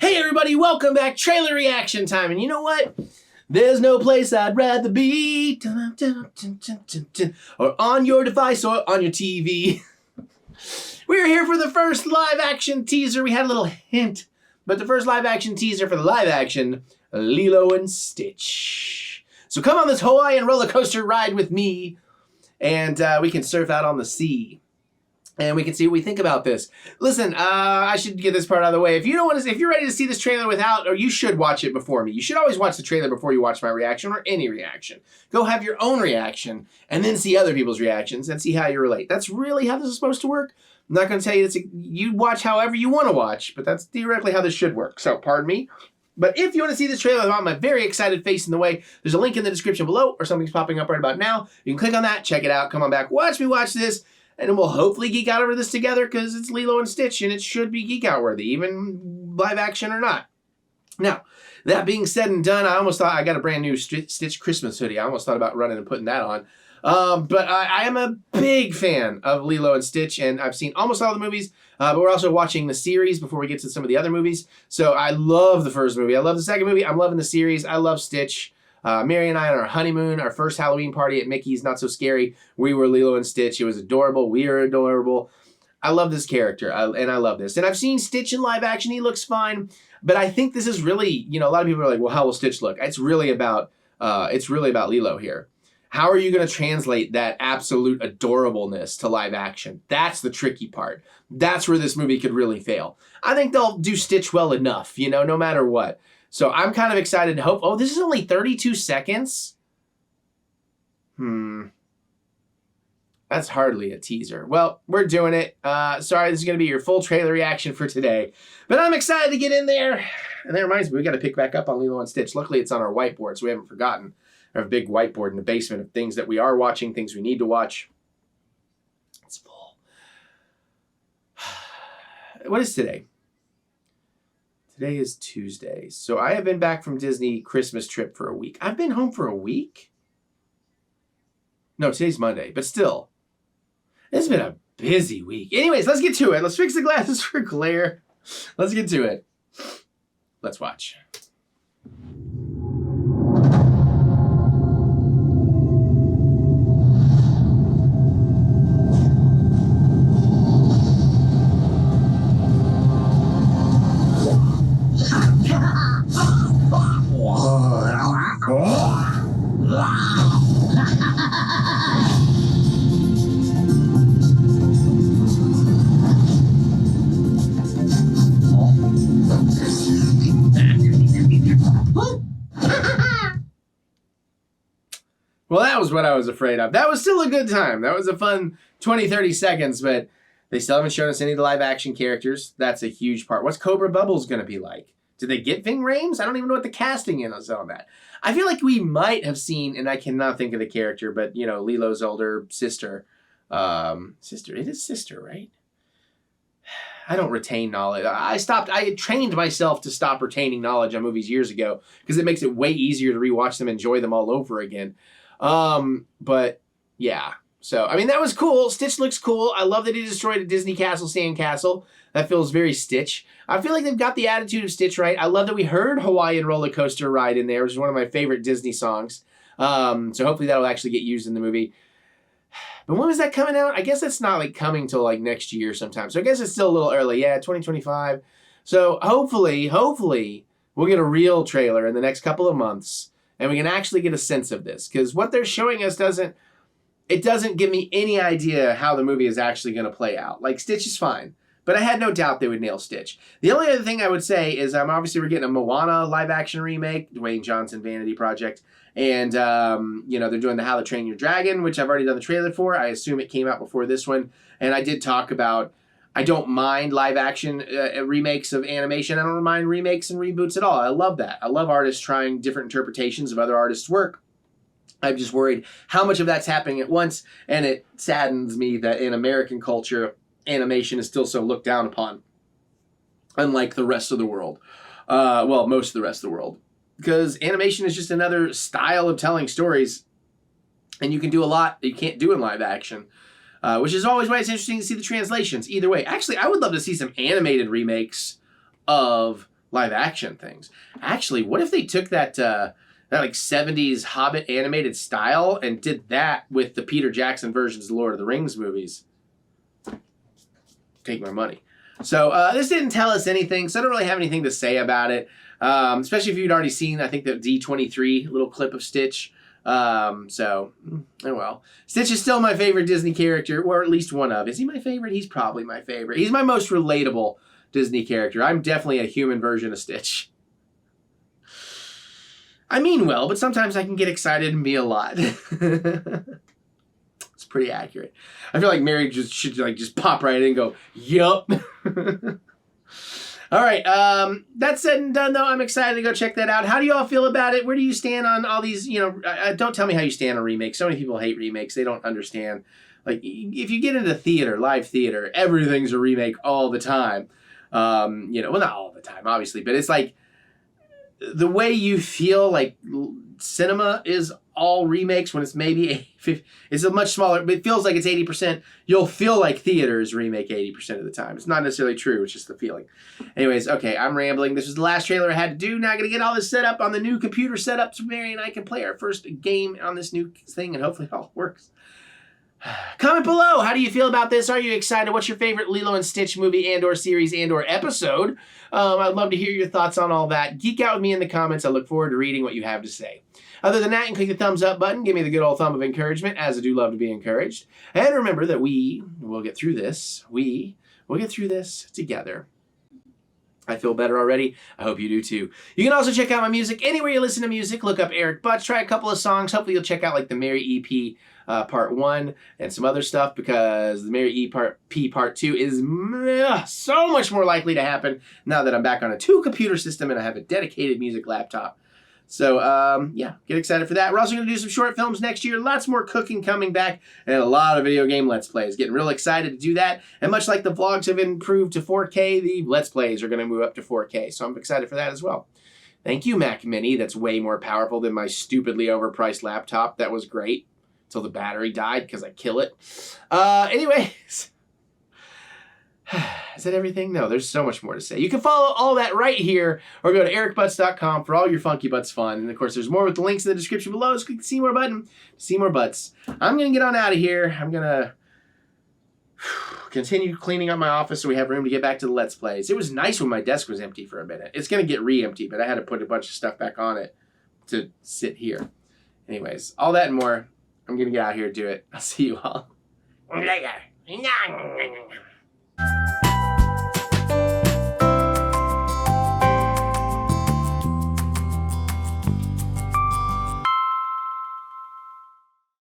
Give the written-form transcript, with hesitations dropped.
Hey everybody, welcome back. Trailer reaction time. And you know what? There's no place I'd rather be. Or on your device or on your TV. We're here for the first live action teaser. We had a little hint. But the first live action teaser for the live action Lilo and Stitch. So come on this Hawaiian roller coaster ride with me. And we can surf out on the sea. And we can see what we think about this. Listen, I should get this part out of the way. If you don't want to, if you're ready to see this trailer without, or you should watch it before me. You should always watch the trailer before you watch my reaction or any reaction. Go have your own reaction and then see other people's reactions and see how you relate. That's really how this is supposed to work. I'm not going to tell you this. You watch however you want to watch, but that's theoretically how this should work. So, pardon me. But if you want to see this trailer without my very excited face in the way, there's a link in the description below or something's popping up right about now. You can click on that, check it out, come on back, watch me watch this. And we'll hopefully geek out over this together because it's Lilo and Stitch and it should be geek out worthy, even live action or not. Now, that being said and done, I almost thought I got a brand new Stitch Christmas hoodie. I almost thought about running and putting that on. But I am a big fan of Lilo and Stitch, and I've seen almost all the movies, but we're also watching the series before we get to some of the other movies. So I love the first movie. I love the second movie. I'm loving the series. I love Stitch. Mary and I on our honeymoon, our first Halloween party at Mickey's Not So Scary, we were Lilo and Stitch. It was adorable. We are adorable. I love this character, and I love this. And I've seen Stitch in live action. He looks fine. But I think this is really, you know, a lot of people are like, well, how will Stitch look? It's really about Lilo here. How are you going to translate that absolute adorableness to live action? That's the tricky part. That's where this movie could really fail. I think they'll do Stitch well enough, you know, no matter what. So I'm kind of excited to hope. Oh, this is only 32 seconds? That's hardly a teaser. Well, we're doing it. Sorry, this is going to be your full trailer reaction for today. But I'm excited to get in there. And that reminds me, we got to pick back up on Lilo and Stitch. Luckily, it's on our whiteboard, so we haven't forgotten. I have a big whiteboard in the basement of things that we are watching, things we need to watch. It's full. What is today? Today is Tuesday, so I have been back from Disney Christmas trip for a week. I've been home for a week? No, today's Monday, but still. It's been a busy week. Anyways, let's get to it. Let's fix the glasses for glare. Let's get to it. Let's watch. Well, that was what I was afraid of. That was still a good time. That was a fun 20, 30 seconds, but they still haven't shown us any of the live action characters. That's a huge part. What's Cobra Bubbles going to be like? Did they get Ving Rhames? I don't even know what the casting is on that. I feel like we might have seen, and I cannot think of the character, but, you know, Lilo's older sister. It is sister, right? I don't retain knowledge. I trained myself to stop retaining knowledge on movies years ago because it makes it way easier to rewatch them and enjoy them all over again. But yeah, so, I mean, that was cool. Stitch looks cool. I love that he destroyed a Disney castle, sandcastle. That feels very Stitch. I feel like they've got the attitude of Stitch right. I love that we heard Hawaiian roller coaster ride in there, which is one of my favorite Disney songs. So hopefully that'll actually get used in the movie. But when was that coming out? I guess it's not like coming till like next year sometime. So I guess it's still a little early. Yeah, 2025. So hopefully we'll get a real trailer in the next couple of months. And we can actually get a sense of this. Because what they're showing us doesn't give me any idea how the movie is actually going to play out. Like, Stitch is fine. But I had no doubt they would nail Stitch. The only other thing I would say is obviously we're getting a Moana live-action remake, Dwayne Johnson Vanity Project. And, you know, they're doing the How to Train Your Dragon, which I've already done the trailer for. I assume it came out before this one. And I did talk about, I don't mind live-action remakes of animation. I don't mind remakes and reboots at all. I love that. I love artists trying different interpretations of other artists' work. I'm just worried how much of that's happening at once. And it saddens me that in American culture, animation is still so looked down upon, unlike the rest of the world. Well, most of the rest of the world. Because animation is just another style of telling stories, and you can do a lot that you can't do in live action, which is always why it's interesting to see the translations. Either way, actually, I would love to see some animated remakes of live action things. Actually, what if they took that like 70s Hobbit animated style and did that with the Peter Jackson versions of the Lord of the Rings movies? Take my money. So this didn't tell us anything, so I don't really have anything to say about it. Especially if you'd already seen, I think, the D23 little clip of Stitch. Oh well. Stitch is still my favorite Disney character, or at least one of. Is he my favorite? He's probably my favorite. He's my most relatable Disney character. I'm definitely a human version of Stitch. I mean well, but sometimes I can get excited and be a lot. It's pretty accurate. I feel like Mary should just pop right in and go, yup. All right, that said and done, though, I'm excited to go check that out. How do you all feel about it? Where do you stand on all these, don't tell me how you stand on remakes. So many people hate remakes. They don't understand. Like, if you get into theater, live theater, everything's a remake all the time. Well, not all the time, obviously, but it's like the way you feel like cinema is all remakes when it's maybe it's a much smaller, but it feels like it's 80%. You'll feel like theaters remake 80% of the time. It's not necessarily true. It's just the feeling. Anyways, okay, I'm rambling. This was the last trailer I had to do. Now I got to get all this set up on the new computer setup so Mary and I can play our first game on this new thing, and hopefully it all works. Comment below. How do you feel about this? Are you excited? What's your favorite Lilo and Stitch movie and/or series and/or episode? I'd love to hear your thoughts on all that. Geek out with me in the comments. I look forward to reading what you have to say. Other than that, you can click the thumbs up button. Give me the good old thumb of encouragement, as I do love to be encouraged. And remember that we will get through this. We will get through this together. I feel better already. I hope you do too. You can also check out my music anywhere you listen to music. Look up Eric Butts. Try a couple of songs. Hopefully you'll check out like the Mary EP Part 1 and some other stuff, because the Mary EP Part 2 is so much more likely to happen now that I'm back on a 2-computer system and I have a dedicated music laptop. So, yeah, get excited for that. We're also going to do some short films next year. Lots more cooking coming back, and a lot of video game Let's Plays. Getting real excited to do that. And much like the vlogs have improved to 4K, the Let's Plays are going to move up to 4K. So I'm excited for that as well. Thank you, Mac Mini. That's way more powerful than my stupidly overpriced laptop. That was great until the battery died because I kill it. Anyways. Is that everything? No, there's so much more to say. You can follow all that right here, or go to ericbutts.com for all your Funky Butts fun. And of course, there's more with the links in the description below. Just click the See More button to see more butts. I'm going to get on out of here. I'm going to continue cleaning up my office so we have room to get back to the Let's Plays. It was nice when my desk was empty for a minute. It's going to get re-empty, but I had to put a bunch of stuff back on it to sit here. Anyways, all that and more. I'm going to get out here and do it. I'll see you all later.